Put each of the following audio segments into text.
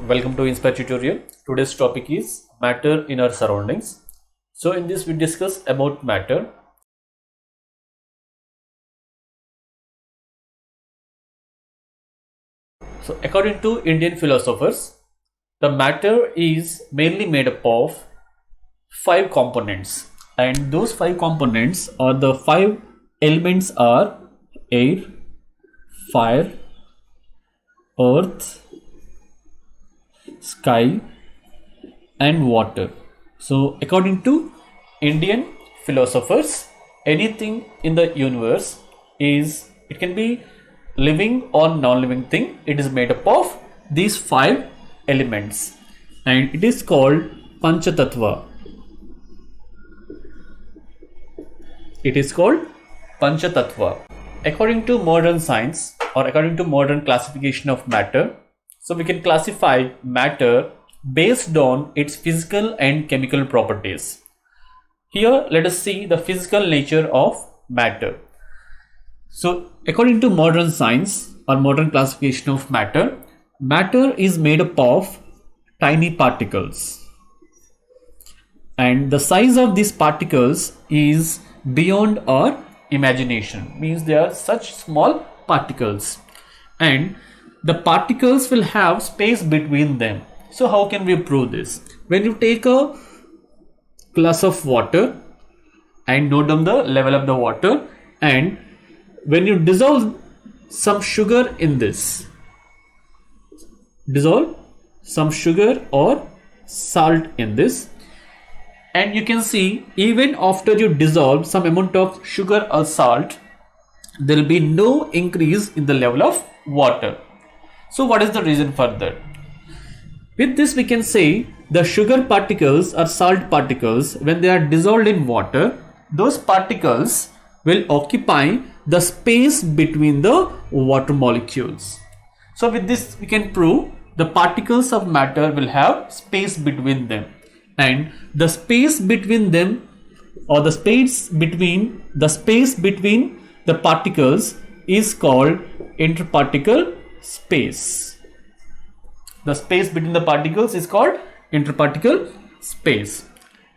Welcome to Inspire tutorial. Today's topic is matter in our surroundings. So in this we discuss about matter. So according to Indian philosophers, the matter is mainly made up of 5 components, and those 5 components or the 5 elements are air, fire, earth, sky and water. So according to Indian philosophers, anything in the universe it can be living or non-living thing. It is made up of these 5 elements and it is called Panchatattva. It is called Panchatattva. According to modern science or according to modern classification of matter, so we can classify matter based on its physical and chemical properties. Here let us see the physical nature of matter. So according to modern science or modern classification of matter, matter is made up of tiny particles. And the size of these particles is beyond our imagination. Means they are such small particles. And the particles will have space between them. So how can we prove this? When you take a glass of water and note down the level of the water, and when you dissolve some sugar in this, dissolve some sugar or salt in this, and you can see even after you dissolve some amount of sugar or salt, there will be no increase in the level of water. So what is the reason for that? With this we can say the sugar particles or salt particles, when they are dissolved in water, those particles will occupy the space between the water molecules. So with this we can prove the particles of matter will have space between them, and the space between them or the space between the particles is called interparticle space. The space between the particles is called interparticle space,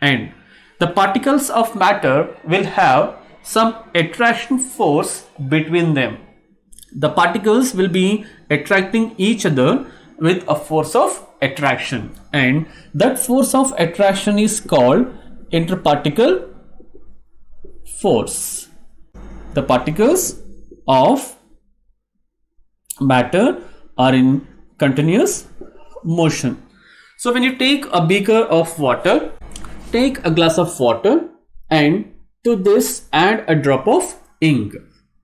and the particles of matter will have some attraction force between them. The particles will be attracting each other with a force of attraction, and that force of attraction is called interparticle force. The particles of matter are in continuous motion. So when you take a beaker of water, take a glass of water and to this add a drop of ink,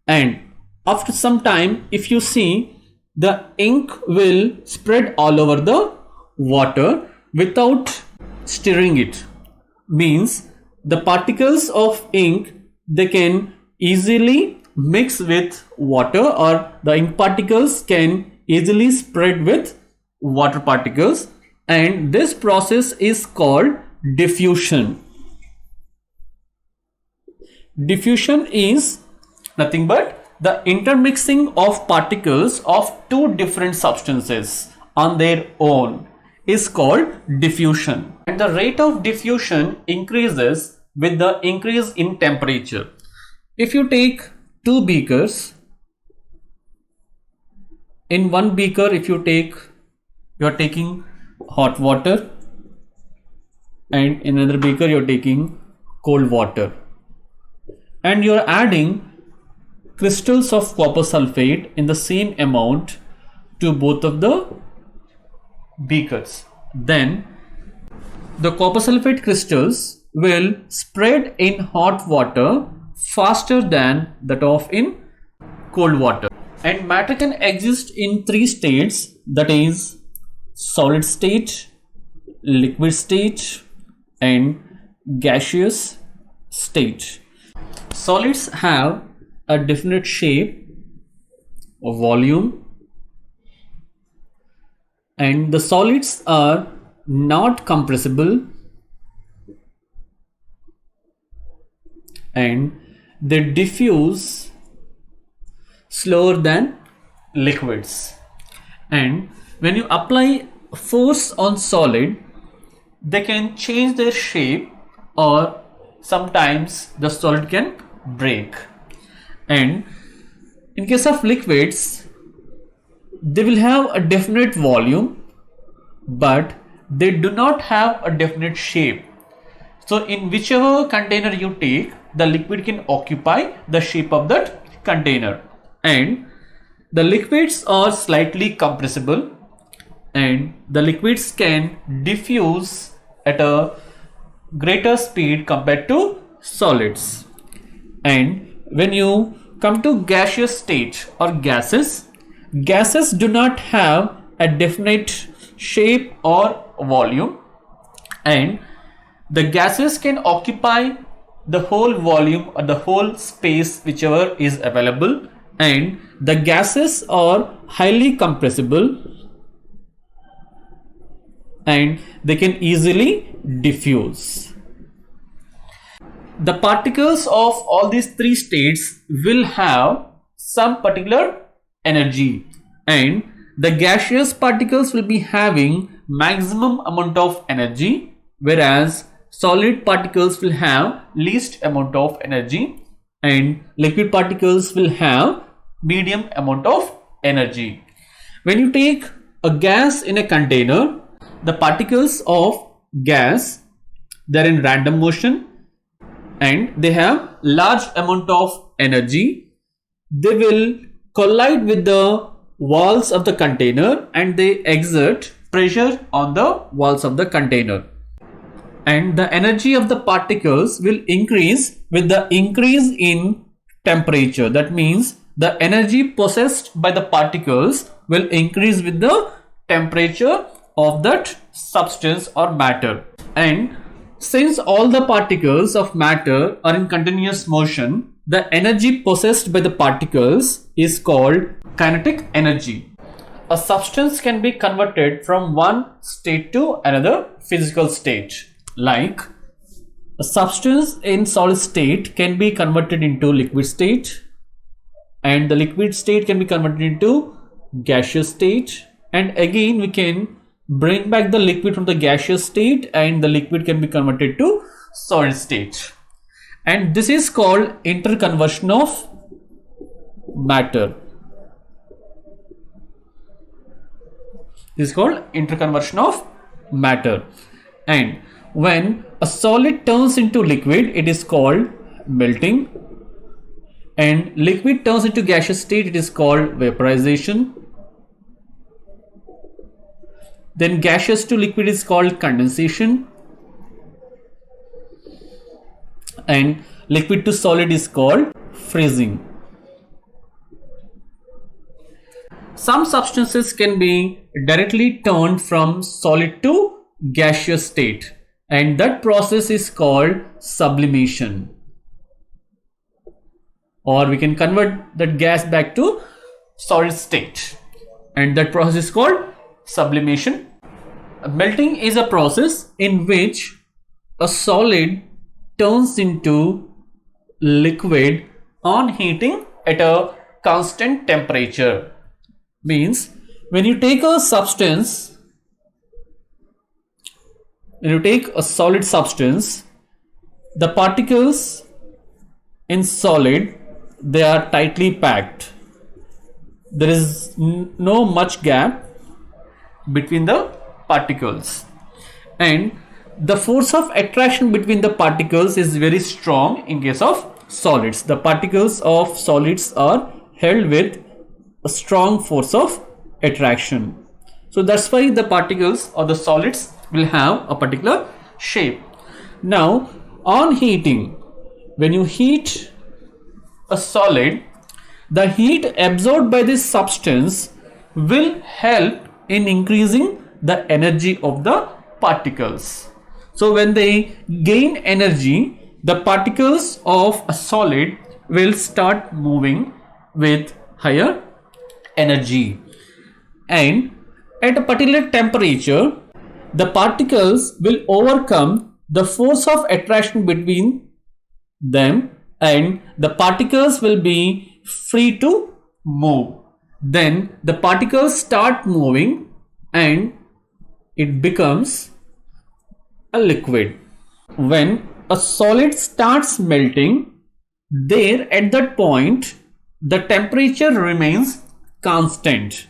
and after some time if you see, the ink will spread all over the water without stirring it. Means the particles of ink, they can easily mix with water, or the ink particles can easily spread with water particles, and this process is called diffusion. Diffusion is nothing but the intermixing of particles of two different substances on their own is called diffusion, and the rate of diffusion increases with the increase in temperature. If you take 2 beakers, in one beaker if you are taking hot water, and in another beaker you are taking cold water, and you are adding crystals of copper sulfate in the same amount to both of the beakers, then the copper sulfate crystals will spread in hot water faster than that of in cold water. And matter can exist in 3 states, that is solid state, liquid state and gaseous state. Solids have a definite shape, a volume, and the solids are not compressible, and they diffuse slower than liquids. And when you apply force on solid, they can change their shape, or sometimes the solid can break. And in case of liquids, they will have a definite volume, but they do not have a definite shape. So in whichever container you take, the liquid can occupy the shape of that container. And the liquids are slightly compressible, and the liquids can diffuse at a greater speed compared to solids. And when you come to gaseous state or gases, gases do not have a definite shape or volume, and the gases can occupy the whole volume or the whole space whichever is available, and the gases are highly compressible and they can easily diffuse. The particles of all these three states will have some particular energy, and the gaseous particles will be having maximum amount of energy, whereas solid particles will have least amount of energy, and liquid particles will have medium amount of energy. When you take a gas in a container, the particles of gas, they are in random motion and they have large amount of energy. They will collide with the walls of the container and they exert pressure on the walls of the container. And the energy of the particles will increase with the increase in temperature. That means the energy possessed by the particles will increase with the temperature of that substance or matter. And since all the particles of matter are in continuous motion, the energy possessed by the particles is called kinetic energy. A substance can be converted from one state to another physical state. Like a substance in solid state can be converted into liquid state, and the liquid state can be converted into gaseous state, and again we can bring back the liquid from the gaseous state and the liquid can be converted to solid state. And this is called interconversion of matter. This is called interconversion of matter. And when a solid turns into liquid, it is called melting, and liquid turns into gaseous state, it is called vaporization. Then gaseous to liquid is called condensation, and liquid to solid is called freezing. Some substances can be directly turned from solid to gaseous state, and that process is called sublimation. Or we can convert that gas back to solid state, and that process is called sublimation. Melting is a process in which a solid turns into liquid on heating at a constant temperature. Means when you take a substance, when you take a solid substance, the particles in solid, they are tightly packed. There is no much gap between the particles, and the force of attraction between the particles is very strong in case of solids. The particles of solids are held with a strong force of attraction. So that's why the particles or the solids will have a particular shape. Now on heating, when you heat a solid, the heat absorbed by this substance will help in increasing the energy of the particles. So when they gain energy, the particles of a solid will start moving with higher energy, and at a particular temperature the particles will overcome the force of attraction between them and the particles will be free to move. Then the particles start moving, and it becomes a liquid. When a solid starts melting, there at that point the temperature remains constant.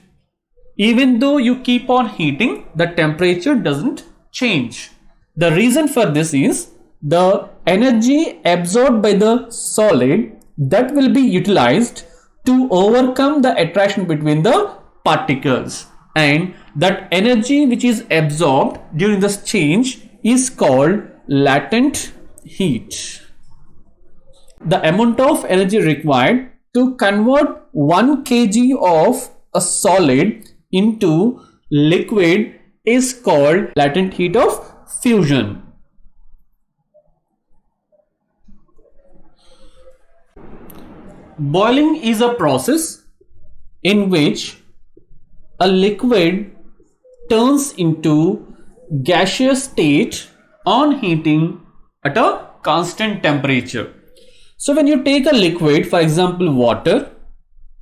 Even though you keep on heating, the temperature doesn't change. The reason for this is the energy absorbed by the solid that will be utilized to overcome the attraction between the particles, and that energy which is absorbed during this change is called latent heat. The amount of energy required to convert 1 kg of a solid into liquid is called latent heat of fusion. Boiling is a process in which a liquid turns into gaseous state on heating at a constant temperature. So when you take a liquid, for example water,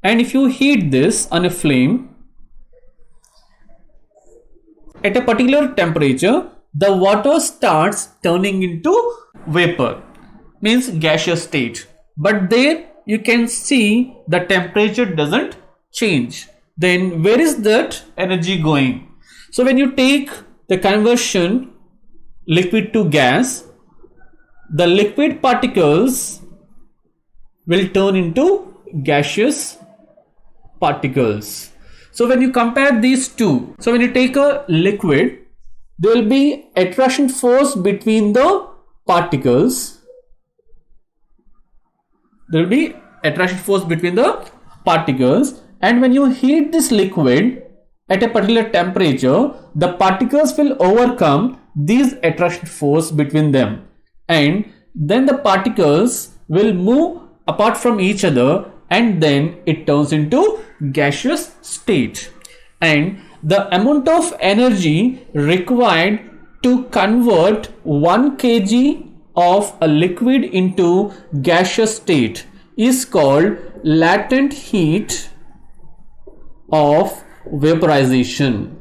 and if you heat this on a flame at a particular temperature, the water starts turning into vapor, means gaseous state. But there you can see the temperature doesn't change. Then where is that energy going? So when you take the conversion liquid to gas, the liquid particles will turn into gaseous particles. So when you compare these two, so when you take a liquid, there will be attraction force between the particles. There will be attraction force between the particles, and when you heat this liquid at a particular temperature, the particles will overcome these attraction force between them, and then the particles will move apart from each other, and then it turns into gaseous state. And the amount of energy required to convert 1 kg of a liquid into gaseous state is called latent heat of vaporization.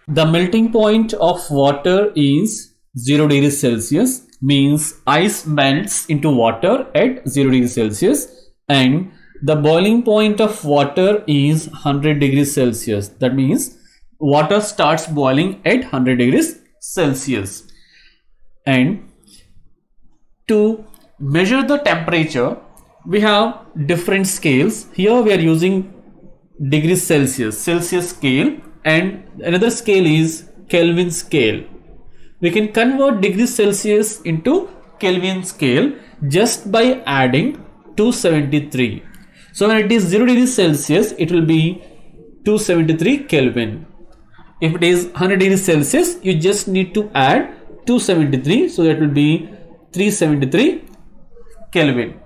The melting point of water is 0 degrees Celsius, means ice melts into water at 0 degrees Celsius, and the boiling point of water is 100 degrees Celsius. That means water starts boiling at 100 degrees Celsius. And to measure the temperature, we have different scales. Here we are using degrees Celsius, Celsius scale, and another scale is Kelvin scale. We can convert degrees Celsius into Kelvin scale just by adding 273. So when it is 0 degrees Celsius, it will be 273 Kelvin. If it is 100 degrees Celsius, you just need to add 273, so that will be 373 Kelvin.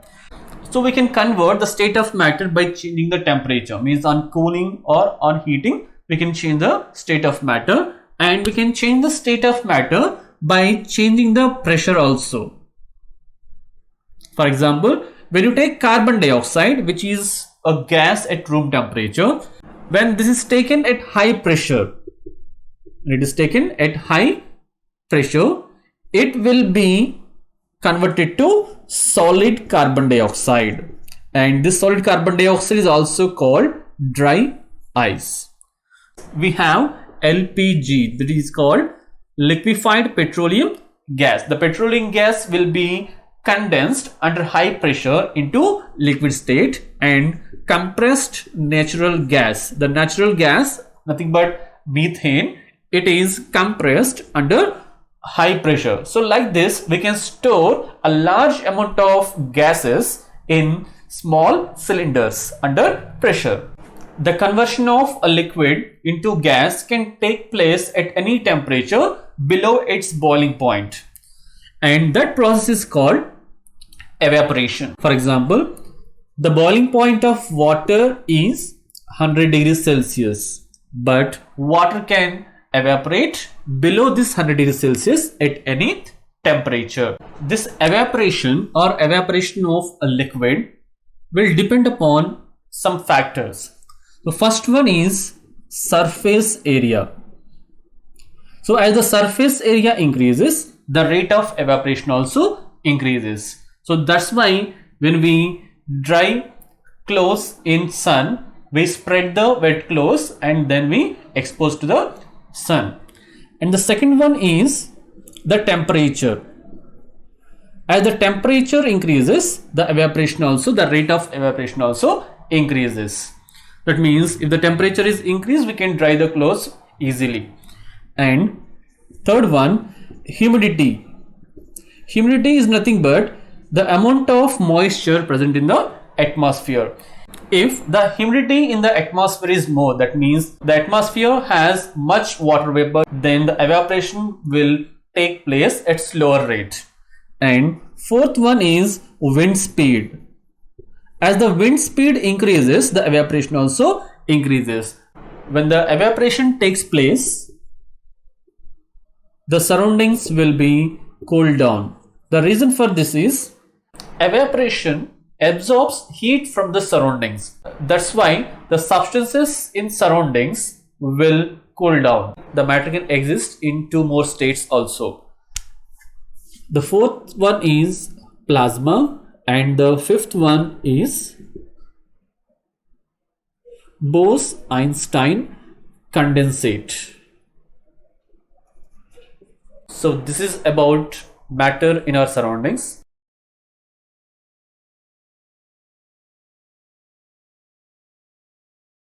So we can convert the state of matter by changing the temperature, means on cooling or on heating, we can change the state of matter, and we can change the state of matter by changing the pressure also. For example, when you take carbon dioxide, which is a gas at room temperature, when this is taken at high pressure, it will be converted to solid carbon dioxide, and this solid carbon dioxide is also called dry ice. We have LPG, that is called liquefied petroleum gas. The petroleum gas will be condensed under high pressure into liquid state, and compressed natural gas, the natural gas, nothing but methane, it is compressed under high pressure. So like this, we can store a large amount of gases in small cylinders under pressure. The conversion of a liquid into gas can take place at any temperature below its boiling point, and that process is called evaporation. For example, the boiling point of water is 100 degrees Celsius, but water can evaporate below this 100 degrees Celsius at any temperature. This evaporation or evaporation of a liquid will depend upon some factors. So first one is surface area. So as the surface area increases, the rate of evaporation also increases. So that's why when we dry clothes in sun, we spread the wet clothes and then we expose to the sun. And the second one is the temperature. As the temperature increases, the evaporation also, the rate of evaporation also increases. That means if the temperature is increased, we can dry the clothes easily. And third one, humidity. Humidity is nothing but the amount of moisture present in the atmosphere. If the humidity in the atmosphere is more, that means the atmosphere has much water vapor, then the evaporation will take place at slower rate. And fourth one is wind speed. As the wind speed increases, the evaporation also increases. When the evaporation takes place, the surroundings will be cooled down. The reason for this is evaporation absorbs heat from the surroundings. That's why the substances in surroundings will cool down. The matter can exist in two more states also. The fourth one is plasma and the fifth one is Bose-Einstein condensate. So this is about matter in our surroundings.